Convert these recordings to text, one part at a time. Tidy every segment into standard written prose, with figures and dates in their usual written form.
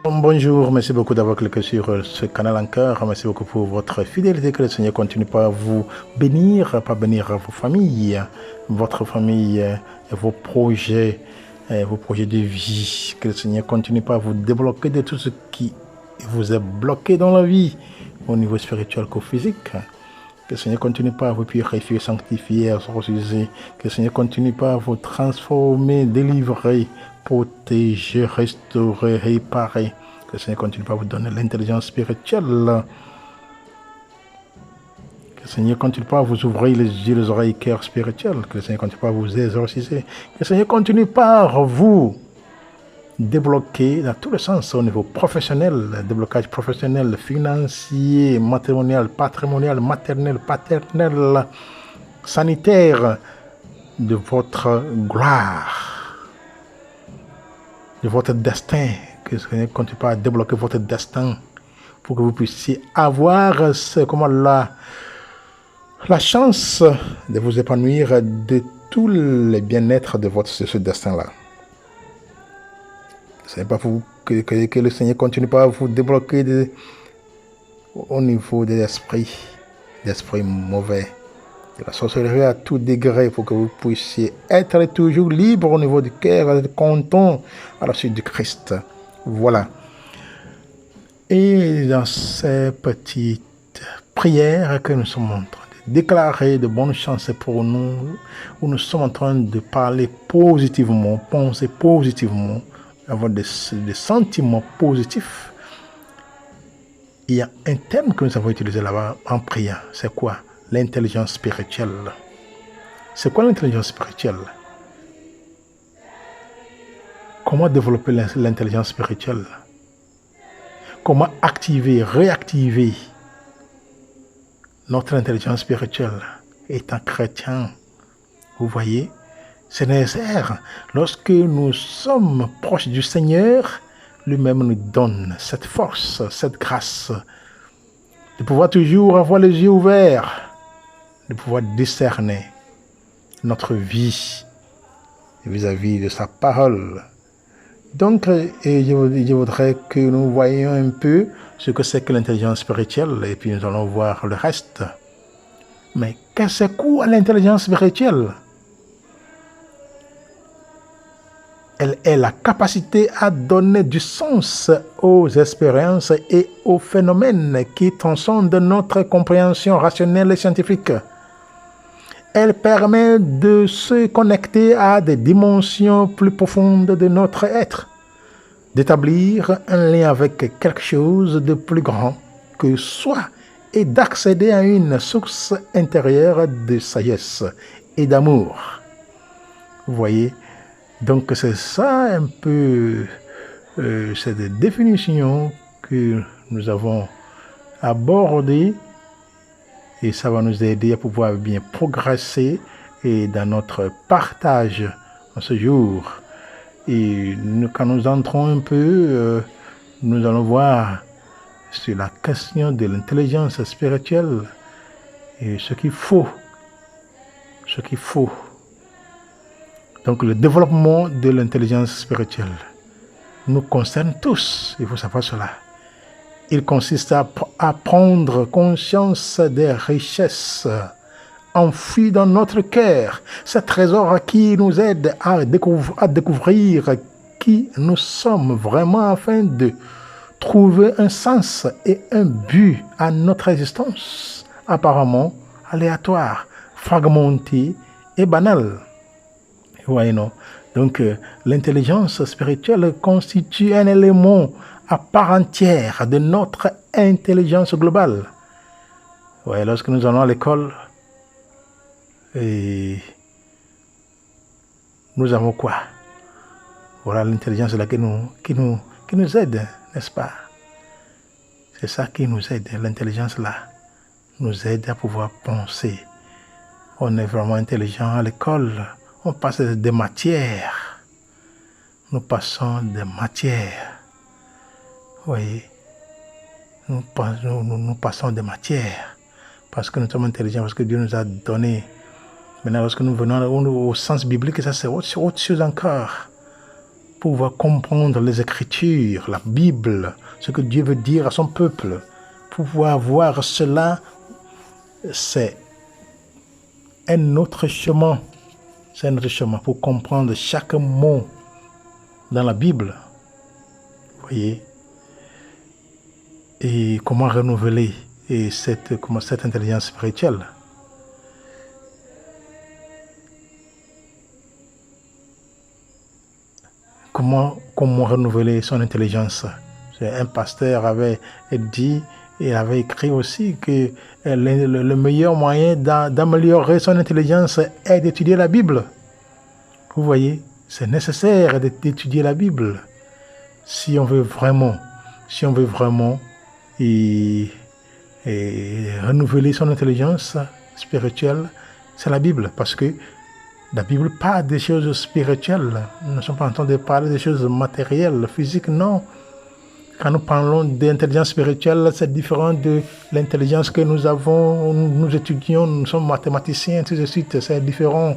Bonjour, merci beaucoup d'avoir cliqué sur ce canal encore. Merci beaucoup pour votre fidélité. Que le Seigneur continue pas à vous bénir, pas bénir vos familles, votre famille et vos projets de vie. Que le Seigneur continue pas à vous débloquer de tout ce qui vous est bloqué dans la vie, au niveau spirituel qu'au physique. Que le Seigneur continue pas à vous purifier, sanctifier, exorciser. Que le Seigneur continue pas à vous transformer, délivrer, protéger, restaurer, réparer. Que le Seigneur continue pas à vous donner l'intelligence spirituelle. Que le Seigneur continue pas à vous ouvrir les yeux, les oreilles, cœur spirituel. Que le Seigneur continue pas à vous exorciser. Que le Seigneur continue par vous débloquer dans tous les sens au niveau professionnel, déblocage professionnel, financier, matrimonial, patrimonial, maternel, paternel, sanitaire, de votre gloire, de votre destin. Que ce ne continue pas à débloquer votre destin pour que vous puissiez avoir la chance de vous épanouir de tout le bien-être de ce destin-là. C'est pas pour que le Seigneur continue pas à vous débloquer au niveau des esprits mauvais, de la sorcellerie à tout degré, pour que vous puissiez être toujours libre au niveau du cœur, être content à la suite du Christ. Voilà. Et dans ces petites prières que nous sommes en train de déclarer de bonnes chances pour nous, où nous sommes en train de parler positivement, penser positivement, avoir des sentiments positifs, il y a un terme que nous avons utilisé là-bas en priant. C'est quoi? L'intelligence spirituelle. C'est quoi l'intelligence spirituelle? Comment développer l'intelligence spirituelle? Comment activer, réactiver notre intelligence spirituelle étant chrétien? Vous voyez, c'est nécessaire. Lorsque nous sommes proches du Seigneur, lui-même nous donne cette force, cette grâce de pouvoir toujours avoir les yeux ouverts, de pouvoir discerner notre vie vis-à-vis de sa parole. Donc, je voudrais que nous voyions un peu ce que c'est que l'intelligence spirituelle, et puis nous allons voir le reste. Mais qu'est-ce que c'est quoi l'intelligence spirituelle? Elle est la capacité à donner du sens aux expériences et aux phénomènes qui transcendent notre compréhension rationnelle et scientifique. Elle permet de se connecter à des dimensions plus profondes de notre être, d'établir un lien avec quelque chose de plus grand que soi et d'accéder à une source intérieure de sagesse et d'amour. Vous voyez? Donc c'est ça un peu cette définition que nous avons abordée, et ça va nous aider à pouvoir bien progresser et dans notre partage en ce jour. Et quand nous entrons un peu, nous allons voir sur la question de l'intelligence spirituelle et ce qu'il faut. Donc le développement de l'intelligence spirituelle nous concerne tous, il faut savoir cela. Il consiste à prendre conscience des richesses enfouies dans notre cœur, ces trésors qui nous aident à découvrir qui nous sommes vraiment, afin de trouver un sens et un but à notre existence, apparemment aléatoire, fragmentée et banale. Voyez, non? Donc, l'intelligence spirituelle constitue un élément à part entière de notre intelligence globale. Ouais, lorsque nous allons à l'école, nous avons quoi? Voilà l'intelligence là qui nous aide, n'est-ce pas? C'est ça qui nous aide. L'intelligence là nous aide à pouvoir penser. On est vraiment intelligent à l'école. On passe des matières. Nous passons des matières. Vous voyez, nous passons des matières parce que nous sommes intelligents, parce que Dieu nous a donné. Maintenant, lorsque nous venons au sens biblique, ça c'est autre chose encore. pouvoir comprendre les Écritures, la Bible, ce que Dieu veut dire à son peuple. Pouvoir voir cela, c'est un autre chemin. C'est un autre chemin pour comprendre chaque mot dans la Bible. Vous voyez? Et comment renouveler cette intelligence spirituelle. Comment renouveler son intelligence? Un pasteur avait dit et avait écrit aussi que le meilleur moyen d'améliorer son intelligence est d'étudier la Bible. Vous voyez, c'est nécessaire d'étudier la Bible si on veut vraiment renouveler son intelligence spirituelle. C'est la Bible, parce que la Bible parle des choses spirituelles. Nous ne sommes pas en train de parler des choses matérielles, physiques, non. Quand nous parlons d'intelligence spirituelle, c'est différent de l'intelligence que nous avons, nous étudions, nous sommes mathématiciens, ainsi de suite, c'est différent.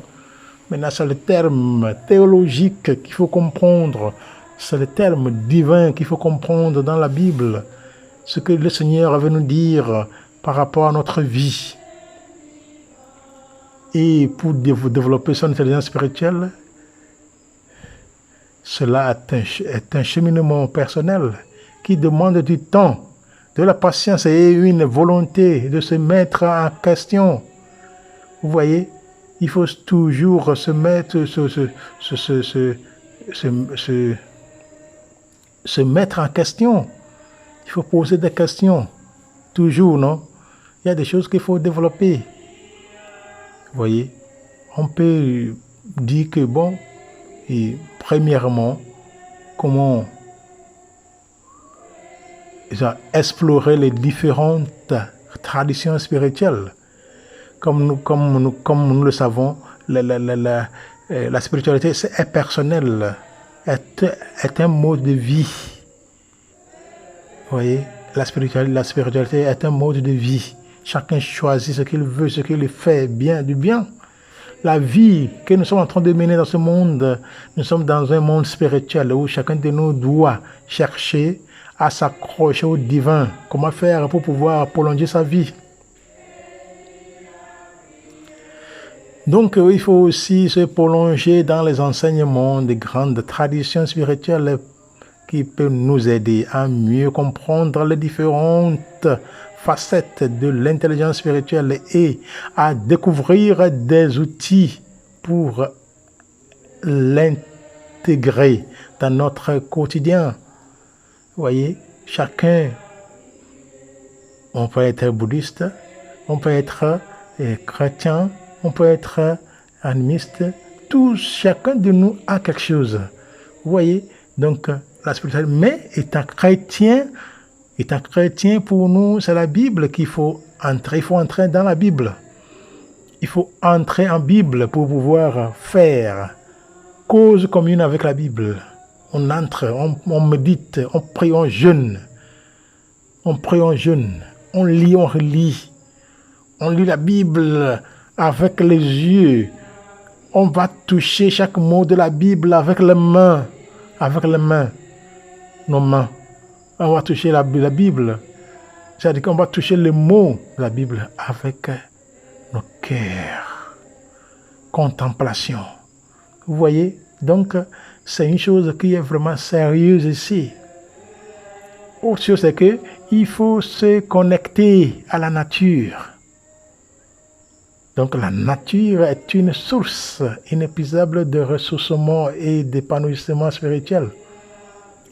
Maintenant, c'est le terme théologique qu'il faut comprendre, c'est le terme divin qu'il faut comprendre dans la Bible, ce que le Seigneur veut nous dire par rapport à notre vie. Et pour développer son intelligence spirituelle, cela est un cheminement personnel qui demande du temps, de la patience et une volonté de se mettre en question. Vous voyez, il faut toujours se mettre, se mettre en question. Il faut poser des questions. Toujours, non? Il y a des choses qu'il faut développer. Vous voyez, on peut dire que, bon, et premièrement, comment explorer les différentes traditions spirituelles. Comme nous le savons, la spiritualité est personnelle, est un mode de vie. Vous voyez, la spiritualité est un mode de vie. Chacun choisit ce qu'il veut, ce qu'il fait bien, du bien. La vie que nous sommes en train de mener dans ce monde, nous sommes dans un monde spirituel où chacun de nous doit chercher à s'accrocher au divin. Comment faire pour pouvoir prolonger sa vie? Donc, il faut aussi se prolonger dans les enseignements des grandes traditions spirituelles qui peuvent nous aider à mieux comprendre les différentes facettes de l'intelligence spirituelle et à découvrir des outils pour l'intégrer dans notre quotidien. Vous voyez, chacun, on peut être bouddhiste, on peut être chrétien, on peut être animiste, chacun de nous a quelque chose. Vous voyez, donc la spiritualité, mais étant chrétien pour nous, c'est la Bible qu'il faut entrer. Il faut entrer dans la Bible. Il faut entrer en Bible pour pouvoir faire cause commune avec la Bible. On entre, on médite, on prie, on jeûne. On prie, on jeûne. On lit, on relit. On lit la Bible avec les yeux. On va toucher chaque mot de la Bible avec les mains. Avec les mains. Nos mains. On va toucher la Bible. C'est-à-dire qu'on va toucher les mots de la Bible avec nos cœurs. Contemplation. Vous voyez? Donc, c'est une chose qui est vraiment sérieuse ici. Autre chose, c'est qu'il faut se connecter à la nature. Donc, la nature est une source inépuisable de ressourcement et d'épanouissement spirituel.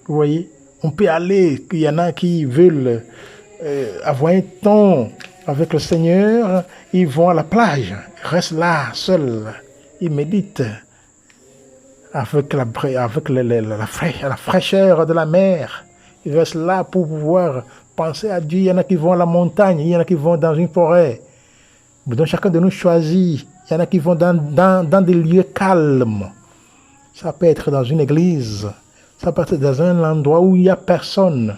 Vous voyez? On peut aller, il y en a qui veulent avoir un temps avec le Seigneur, ils vont à la plage, ils restent là, seuls, ils méditent avec la fraîcheur de la mer. Ils restent là pour pouvoir penser à Dieu. Il y en a qui vont à la montagne, il y en a qui vont dans une forêt. Donc chacun de nous choisit. Il y en a qui vont dans des lieux calmes. Ça peut être dans une église. Ça peut être dans un endroit où il n'y a personne.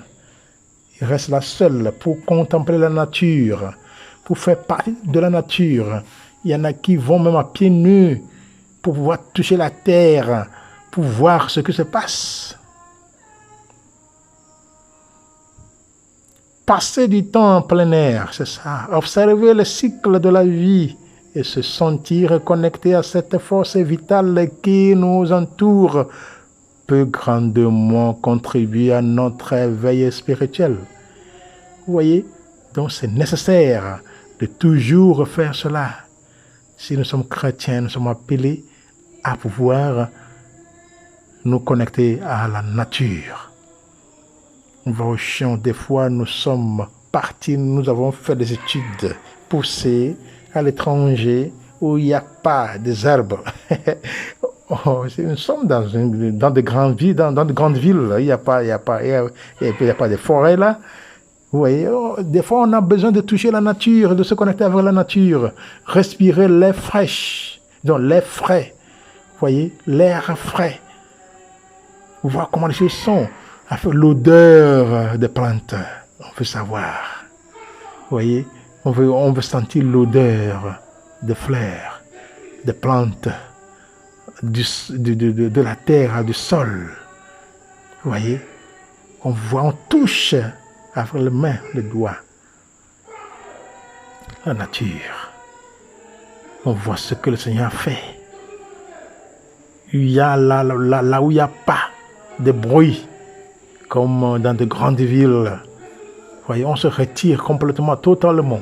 Il reste là seul pour contempler la nature, pour faire partie de la nature. Il y en a qui vont même à pieds nus pour pouvoir toucher la terre, pour voir ce qui se passe. Passer du temps en plein air, c'est ça. Observer le cycle de la vie et se sentir connecté à cette force vitale qui nous entoure peut grandement contribuer à notre éveil spirituel. Vous voyez, donc c'est nécessaire de toujours faire cela. Si nous sommes chrétiens, nous sommes appelés à pouvoir nous connecter à la nature. On va au champ, des fois nous sommes partis, nous avons fait des études poussées à l'étranger où il n'y a pas des herbes. Nous sommes dans de grandes villes, dans de grandes villes, il n'y a pas de forêt là. Vous voyez, des fois on a besoin de toucher la nature, de se connecter avec la nature, respirer l'air fraîche, donc l'air frais. Vous voyez, l'air frais. Voir comment les choses sont. Avec l'odeur des plantes, on veut savoir. Vous voyez, on veut sentir l'odeur des fleurs, des plantes, de la terre, du sol. Vous voyez, on voit, on touche avec les mains, les doigts, la nature. On voit ce que le Seigneur fait. Il y a là où il n'y a pas de bruit, comme dans de grandes villes. Voyez, on se retire complètement, totalement.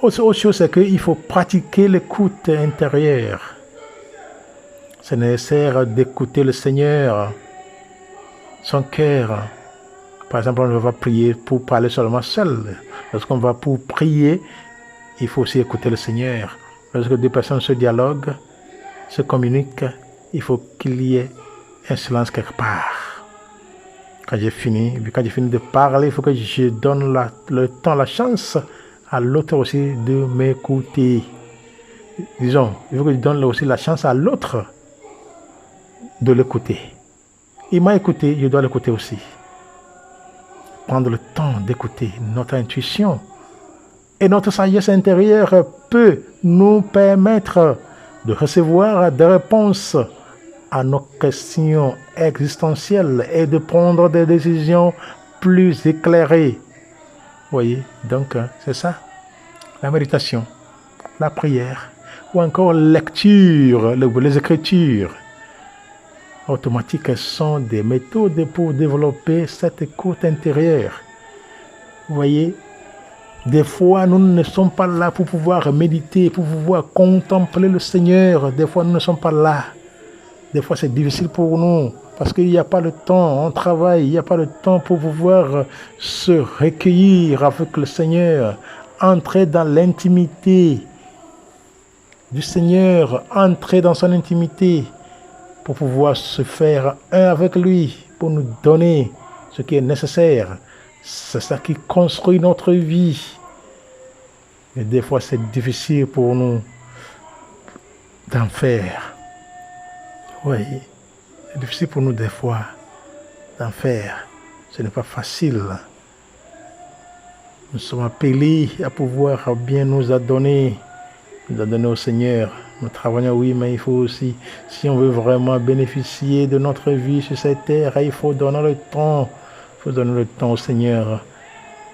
Autre chose, c'est qu'il faut pratiquer l'écoute intérieure. C'est nécessaire d'écouter le Seigneur, son cœur. Par exemple, on ne va pas prier pour parler seulement seul. Lorsqu'on va pour prier, il faut aussi écouter le Seigneur. Lorsque deux personnes se dialoguent, se communiquent, il faut qu'il y ait un silence quelque part. Quand j'ai fini de parler, il faut que je donne le temps, la chance à l'autre aussi de m'écouter. Disons, il faut que je donne aussi la chance à l'autre de l'écouter. Il m'a écouté, je dois l'écouter aussi. Prendre le temps d'écouter notre intuition et notre sagesse intérieure peut nous permettre de recevoir des réponses à nos questions existentielles et de prendre des décisions plus éclairées. Vous voyez, donc c'est ça, la méditation, la prière, ou encore lecture, les écritures automatiques sont des méthodes pour développer cette écoute intérieure. Vous voyez, des fois nous ne sommes pas là pour pouvoir méditer, pour pouvoir contempler le Seigneur. Des fois nous ne sommes pas là. Des fois, c'est difficile pour nous parce qu'il n'y a pas le temps. On travaille, il n'y a pas le temps pour pouvoir se recueillir avec le Seigneur, entrer dans l'intimité du Seigneur, entrer dans son intimité pour pouvoir se faire un avec lui, pour nous donner ce qui est nécessaire. C'est ça qui construit notre vie. Mais des fois, c'est difficile pour nous d'en faire. Oui, c'est difficile pour nous des fois d'en faire. Ce n'est pas facile. Nous sommes appelés à pouvoir bien nous adonner au Seigneur. Nous travaillons, oui, mais il faut aussi, si on veut vraiment bénéficier de notre vie sur cette terre, il faut donner le temps. Il faut donner le temps au Seigneur.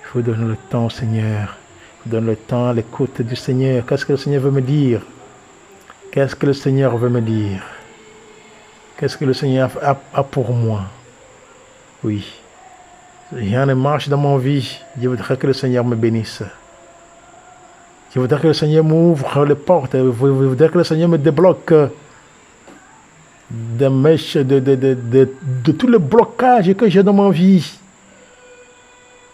Il faut donner le temps au Seigneur. Il faut donner le temps à l'écoute du Seigneur. Qu'est-ce que le Seigneur veut me dire? Qu'est-ce que le Seigneur veut me dire? Qu'est-ce que le Seigneur a pour moi? Oui. Rien ne marche dans mon vie. Je voudrais que le Seigneur me bénisse. Je voudrais que le Seigneur m'ouvre les portes. Je voudrais que le Seigneur me débloque de tous les blocages que j'ai dans ma vie.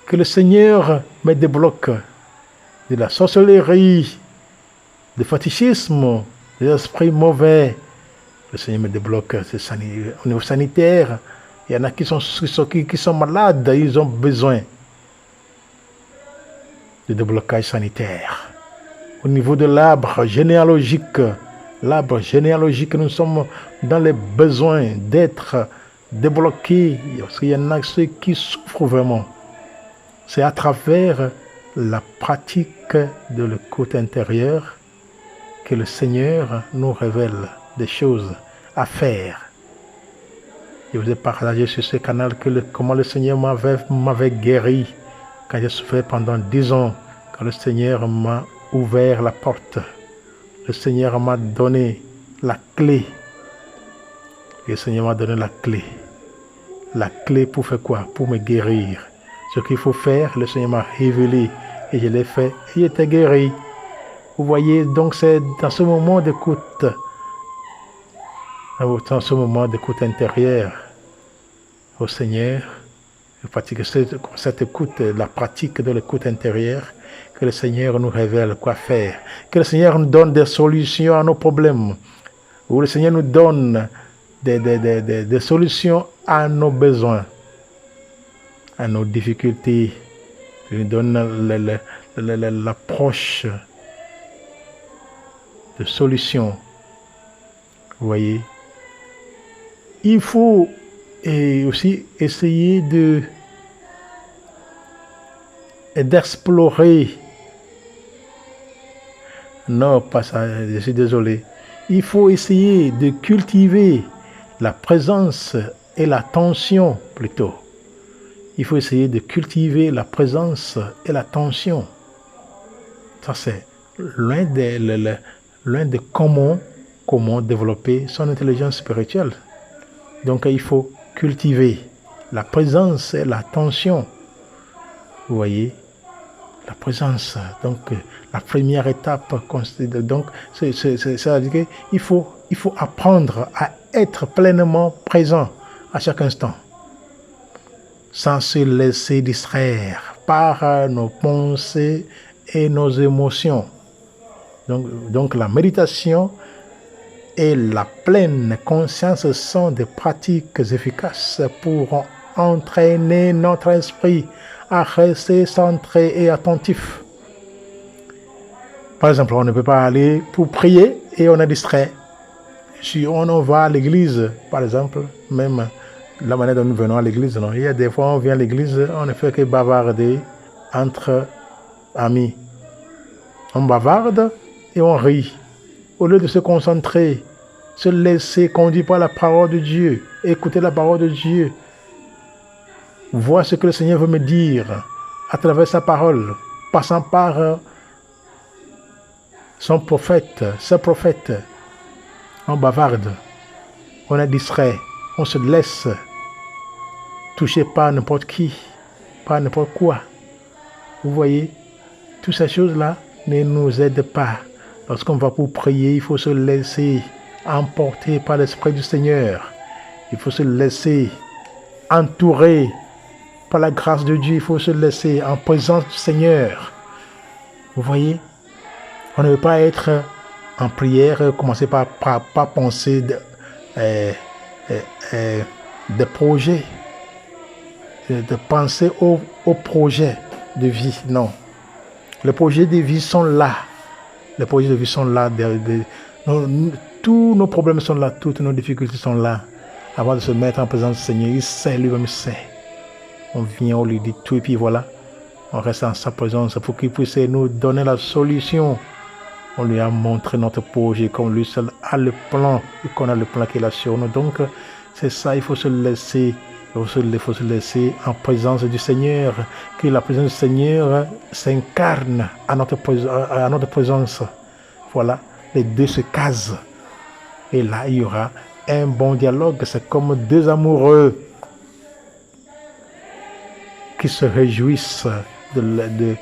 Que le Seigneur me débloque de la sorcellerie, du fétichisme, des esprits mauvais. Le Seigneur me débloque au niveau sanitaire. Il y en a qui sont malades, ils ont besoin de déblocage sanitaire. Au niveau de l'arbre généalogique, nous sommes dans les besoins d'être débloqués. Parce qu'il y en a ceux qui souffrent vraiment. C'est à travers la pratique de l'écoute intérieure que le Seigneur nous révèle des choses à faire. Je vous ai partagé sur ce canal comment le Seigneur m'avait guéri quand j'ai souffert pendant 10 ans, quand le Seigneur m'a ouvert la porte. Le Seigneur m'a donné la clé. Le Seigneur m'a donné la clé. La clé pour faire quoi? Pour me guérir. Ce qu'il faut faire, le Seigneur m'a révélé et je l'ai fait et j'étais guéri. Vous voyez, donc c'est dans ce moment d'écoute, dans ce moment d'écoute intérieure au Seigneur, je pratique cette écoute, la pratique de l'écoute intérieure, que le Seigneur nous révèle quoi faire, que le Seigneur nous donne des solutions à nos problèmes, où le Seigneur nous donne des solutions à nos besoins, à nos difficultés, il nous donne l'approche de solutions. Vous voyez, il faut aussi essayer d'explorer. Non, pas ça, je suis désolé. Il faut essayer de cultiver la présence et l'attention plutôt. Il faut essayer de cultiver la présence et l'attention. Ça, c'est l'un de comment développer son intelligence spirituelle. Donc, il faut cultiver la présence et l'attention. Vous voyez, la présence. Donc, la première étape, donc, c'est-à-dire qu'il faut apprendre à être pleinement présent à chaque instant, sans se laisser distraire par nos pensées et nos émotions. Donc la méditation et la pleine conscience sont des pratiques efficaces pour entraîner notre esprit à rester centré et attentif. Par exemple, on ne peut pas aller pour prier et on est distrait. Si on va à l'église, par exemple, même la manière dont nous venons à l'église, non, il y a des fois on vient à l'église, on ne fait que bavarder entre amis. On bavarde et on rit. Au lieu de se concentrer, se laisser conduire par la parole de Dieu, écouter la parole de Dieu, voir ce que le Seigneur veut me dire à travers sa parole, passant par son prophète, ses prophètes. On bavarde, on est distrait, on se laisse toucher par n'importe qui, par n'importe quoi. Vous voyez, toutes ces choses-là ne nous aident pas. Lorsqu'on va pour prier, il faut se laisser emporter par l'Esprit du Seigneur. Il faut se laisser entourer par la grâce de Dieu. Il faut se laisser en présence du Seigneur. Vous voyez, on ne veut pas être en prière, commencer par penser des projets, de penser aux projets de vie. Non. Les projets de vie sont là. Les projets de vie sont là. Tous nos problèmes sont là. Toutes nos difficultés sont là. Avant de se mettre en présence du Seigneur, il sait, lui-même sait. On vient, on lui dit tout et puis voilà. On reste en sa présence pour qu'il puisse nous donner la solution. On lui a montré notre projet comme lui seul a le plan et qu'on a le plan qu'il a sur nous. Donc, c'est ça, il faut se laisser en présence du Seigneur, que la présence du Seigneur s'incarne à notre présence. Voilà, les deux se casent. Et là, il y aura un bon dialogue. C'est comme deux amoureux qui se réjouissent de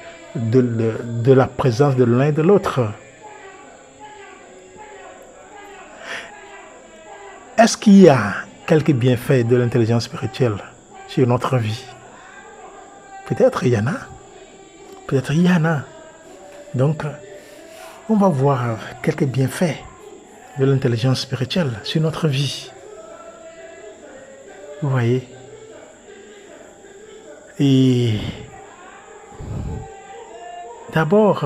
la présence de l'un et de l'autre. Est-ce qu'il y a quelques bienfaits de l'intelligence spirituelle sur notre vie? Peut-être il y en a. Peut-être il y en a. Donc, on va voir quelques bienfaits de l'intelligence spirituelle sur notre vie. Vous voyez? Et d'abord,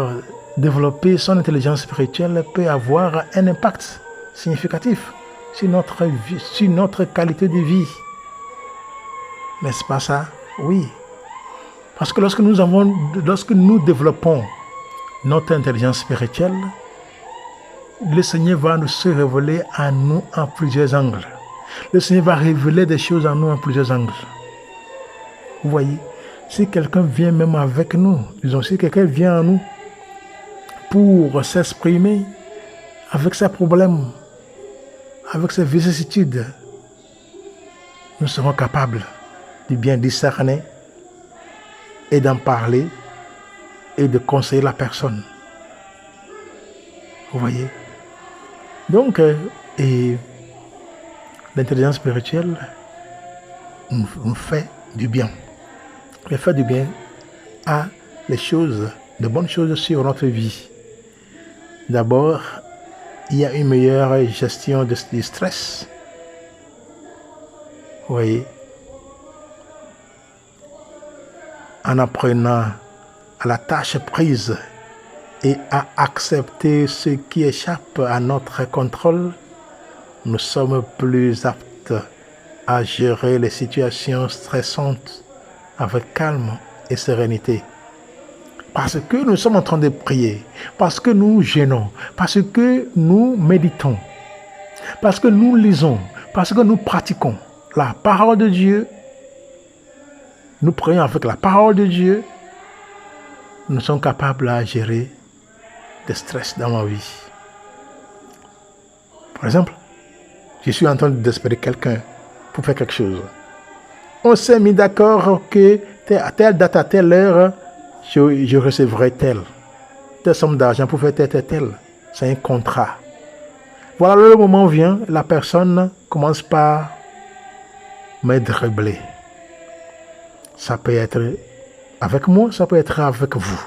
développer son intelligence spirituelle peut avoir un impact significatif sur notre vie, sur notre qualité de vie. N'est-ce pas ça? Oui. Parce que lorsque nous développons notre intelligence spirituelle, le Seigneur va nous se révéler à nous en plusieurs angles. Le Seigneur va révéler des choses à nous en plusieurs angles. Vous voyez, si quelqu'un vient même avec nous, disons, si quelqu'un vient à nous pour s'exprimer avec ses problèmes, avec ses vicissitudes, nous serons capables de bien discerner et d'en parler et de conseiller la personne. Vous voyez? Donc, l'intelligence spirituelle nous fait du bien. Elle fait du bien à les choses, de bonnes choses sur notre vie. D'abord, il y a une meilleure gestion du stress. Vous voyez? En apprenant à la tâche prise et à accepter ce qui échappe à notre contrôle, nous sommes plus aptes à gérer les situations stressantes avec calme et sérénité. Parce que nous sommes en train de prier, parce que nous jeûnons, parce que nous méditons, parce que nous lisons, parce que nous pratiquons la parole de Dieu, nous prions avec la parole de Dieu, nous sommes capables à gérer des stress dans ma vie. Par exemple, je suis en train d'espérer quelqu'un pour faire quelque chose. On s'est mis d'accord que à telle date, à telle heure, je recevrai telle somme d'argent pour faire tel. C'est un contrat. Voilà, le moment vient, la personne commence par me dribbler. Ça peut être avec moi, ça peut être avec vous.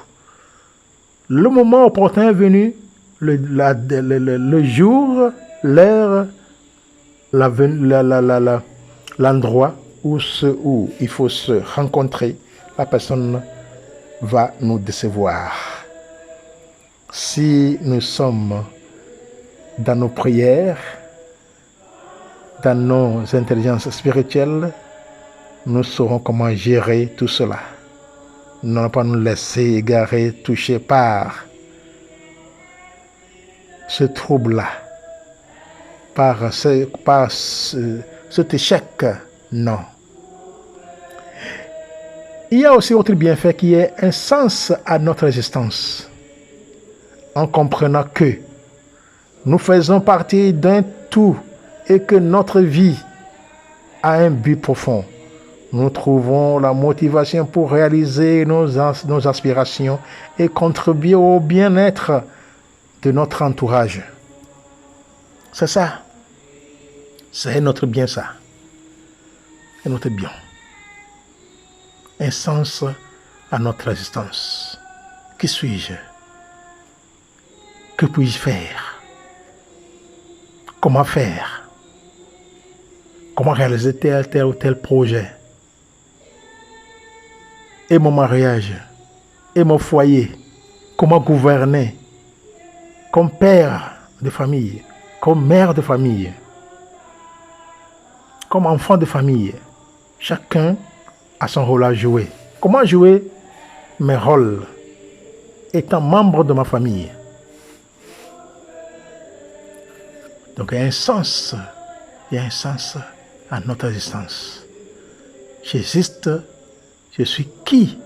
Le moment opportun est venu, le jour, l'heure, l'endroit où il faut se rencontrer, la personne va nous décevoir. Si nous sommes dans nos prières, dans nos intelligences spirituelles, nous saurons comment gérer tout cela. Nous n'allons pas nous laisser égarer, toucher par ce trouble-là, par cet échec. Non. Il y a aussi autre bienfait qui est un sens à notre existence. En comprenant que nous faisons partie d'un tout et que notre vie a un but profond. Nous trouvons la motivation pour réaliser nos aspirations et contribuer au bien-être de notre entourage. C'est ça. C'est notre bien, ça. C'est notre bien. Un sens à notre existence. Qui suis-je? Que puis-je faire? Comment faire? Comment réaliser tel ou tel projet? Et mon mariage? Et mon foyer? Comment gouverner? Comme père de famille? Comme mère de famille? Comme enfant de famille? Chacun a son rôle à jouer. Comment jouer mes rôles étant membre de ma famille? Donc il y a un sens à notre existence. J'existe, je suis qui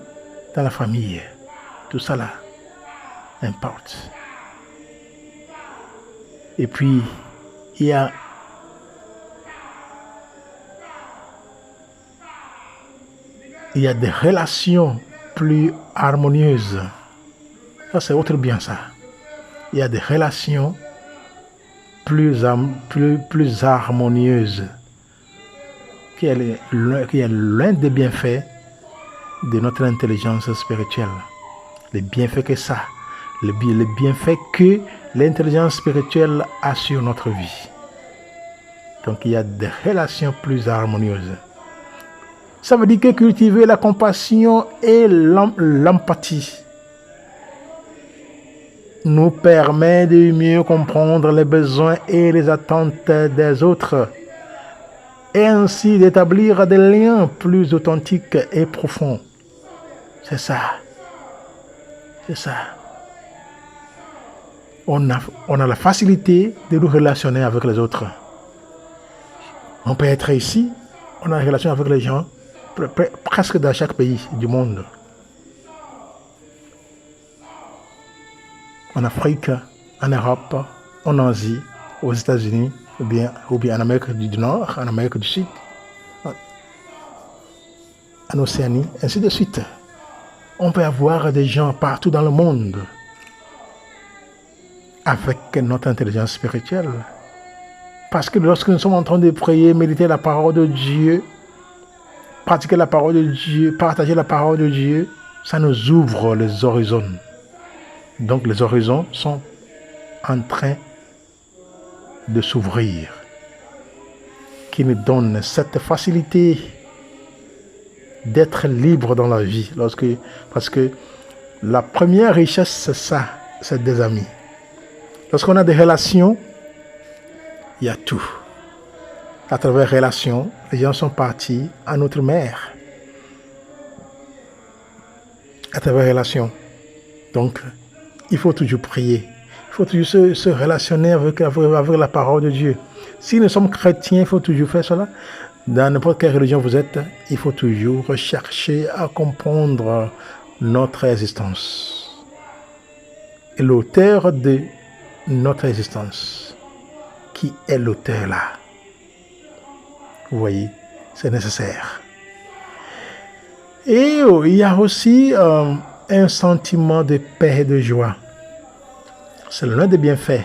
dans la famille? Tout ça là importe. Et puis, il y a des relations plus harmonieuses. Ça, c'est autre bien ça. Il y a des relations plus harmonieuses qui est l'un des bienfaits de notre intelligence spirituelle. Les bienfaits que ça, les bienfaits que l'intelligence spirituelle a sur notre vie. Donc il y a des relations plus harmonieuses. Ça veut dire que cultiver la compassion et l'empathie nous permet de mieux comprendre les besoins et les attentes des autres et ainsi d'établir des liens plus authentiques et profonds. C'est ça. C'est ça. on a la facilité de nous relationner avec les autres. On peut être ici, on a une relation avec les gens presque dans chaque pays du monde. En Afrique, en Europe, en Asie, aux États-Unis, ou bien en Amérique du Nord, en Amérique du Sud, en Océanie, ainsi de suite. On peut avoir des gens partout dans le monde avec notre intelligence spirituelle. Parce que lorsque nous sommes en train de prier, méditer la parole de Dieu, pratiquer la parole de Dieu, partager la parole de Dieu, ça nous ouvre les horizons. Donc les horizons sont en train de s'ouvrir, qui nous donne cette facilité d'être libre dans la vie. Parce que la première richesse, c'est ça, c'est des amis. Lorsqu'on a des relations, il y a tout. À travers les relations, les gens sont partis en outre-mer. À travers les relations. Donc, il faut toujours prier. Il faut toujours se relationner avec la parole de Dieu. Si nous sommes chrétiens, il faut toujours faire cela. Dans n'importe quelle religion vous êtes, il faut toujours chercher à comprendre notre existence. Et l'auteur de notre existence, qui est l'auteur là? Vous voyez, c'est nécessaire. Et il y a aussi un sentiment de paix et de joie. C'est l'un des bienfaits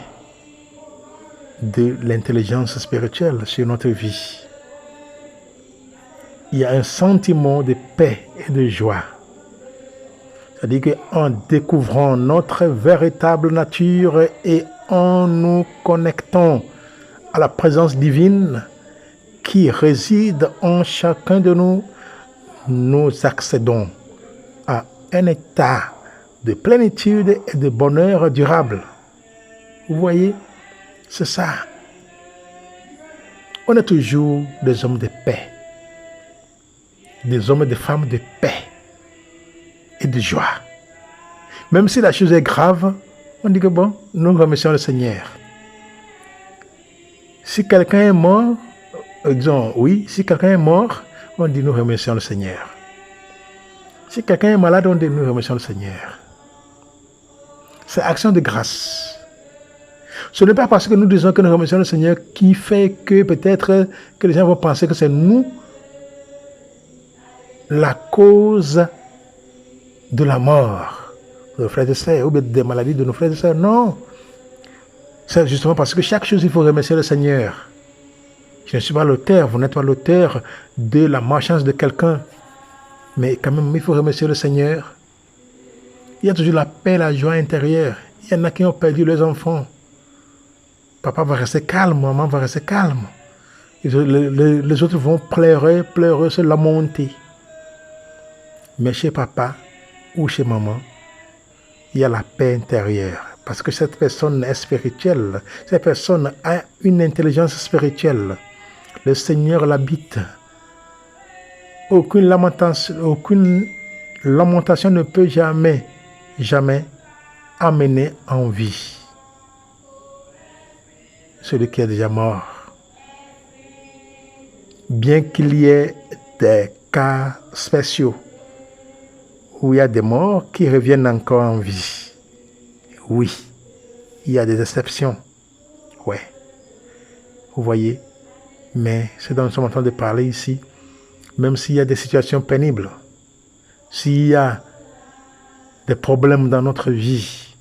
de l'intelligence spirituelle sur notre vie. Il y a un sentiment de paix et de joie. C'est-à-dire qu'en découvrant notre véritable nature et en nous connectant à la présence divine qui réside en chacun de nous, nous accédons à un état de plénitude et de bonheur durable. Vous voyez, c'est ça. On est toujours des hommes de paix, des hommes et des femmes de paix et de joie. Même si la chose est grave, on dit que bon, nous remercions le Seigneur. Si quelqu'un est mort, disons oui, si quelqu'un est mort, on dit nous remercions le Seigneur. Si quelqu'un est malade, on dit nous remercions le Seigneur. C'est action de grâce. Ce n'est pas parce que nous disons que nous remercions le Seigneur qui fait que peut-être que les gens vont penser que c'est nous la cause de la mort de nos frères et sœurs ou des maladies de nos frères et sœurs. Non. C'est justement parce que chaque chose, il faut remercier le Seigneur. Je ne suis pas l'auteur, vous n'êtes pas l'auteur de la malchance de quelqu'un. Mais quand même, il faut remercier le Seigneur. Il y a toujours la paix, la joie intérieure. Il y en a qui ont perdu leurs enfants. Papa va rester calme, maman va rester calme. Les autres vont pleurer, se lamenter. Mais chez papa ou chez maman, il y a la paix intérieure. Parce que cette personne est spirituelle. Cette personne a une intelligence spirituelle. Le Seigneur l'habite. Aucune lamentation ne peut jamais amener en vie celui qui est déjà mort. Bien qu'il y ait des cas spéciaux où il y a des morts qui reviennent encore en vie. Oui, il y a des exceptions. Ouais. Vous voyez, mais ce dont nous sommes en train de parler ici, même s'il y a des situations pénibles, s'il y a des problèmes dans notre vie,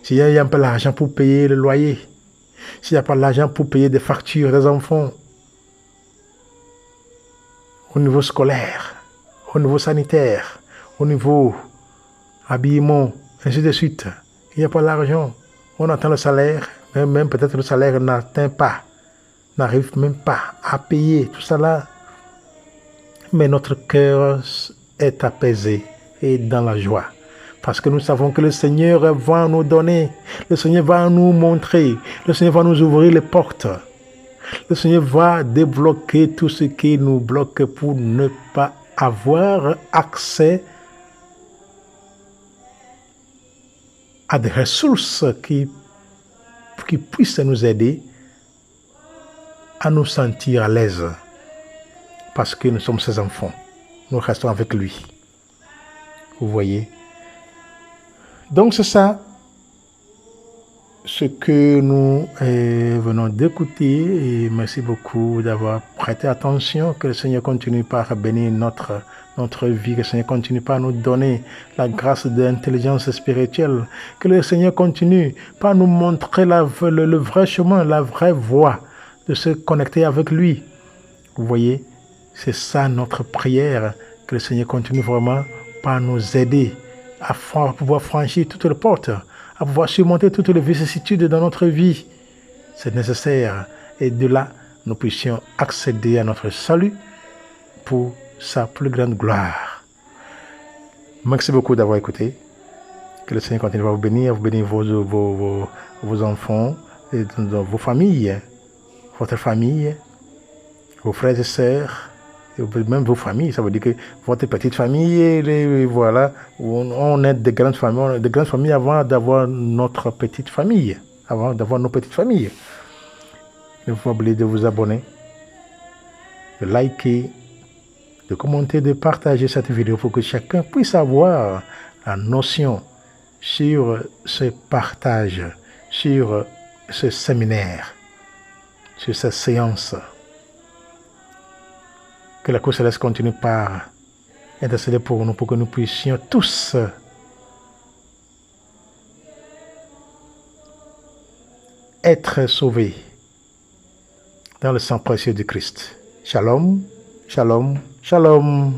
s'il y a un peu l'argent pour payer le loyer, s'il n'y a pas l'argent pour payer des factures des enfants, au niveau scolaire, au niveau sanitaire, au niveau habillement, ainsi de suite, il n'y a pas l'argent, on attend le salaire, même peut-être le salaire n'arrive même pas à payer tout ça là. Mais notre cœur est apaisé et dans la joie. Parce que nous savons que le Seigneur va nous donner, le Seigneur va nous montrer, le Seigneur va nous ouvrir les portes. Le Seigneur va débloquer tout ce qui nous bloque pour ne pas avoir accès à des ressources qui qui puisse nous aider à nous sentir à l'aise parce que nous sommes ses enfants. Nous restons avec lui. Vous voyez? Donc c'est ça ce que nous venons d'écouter et merci beaucoup d'avoir prêté attention. Que le Seigneur continue par bénir notre vie, que le Seigneur continue par nous donner la grâce de l'intelligence spirituelle, que le Seigneur continue par nous montrer le vrai chemin, la vraie voie de se connecter avec lui. Vous voyez, c'est ça notre prière, que le Seigneur continue vraiment par nous aider à pouvoir franchir toutes les portes, à pouvoir surmonter toutes les vicissitudes dans notre vie. C'est nécessaire. Et de là, nous puissions accéder à notre salut pour sa plus grande gloire. Merci beaucoup d'avoir écouté. Que le Seigneur continue à vous bénir vos enfants, et vos familles, votre famille, vos frères et sœurs, et même vos familles. Ça veut dire que votre petite famille, voilà, on est de grandes familles avant d'avoir notre petite famille, avant d'avoir nos petites familles. Ne vous oubliez de vous abonner, de liker, de commenter, de partager cette vidéo pour que chacun puisse avoir la notion sur ce partage, sur ce séminaire, sur cette séance. Que la Cour Céleste continue par intercéder pour nous, pour que nous puissions tous être sauvés dans le sang précieux de Christ. Shalom, shalom, shalom.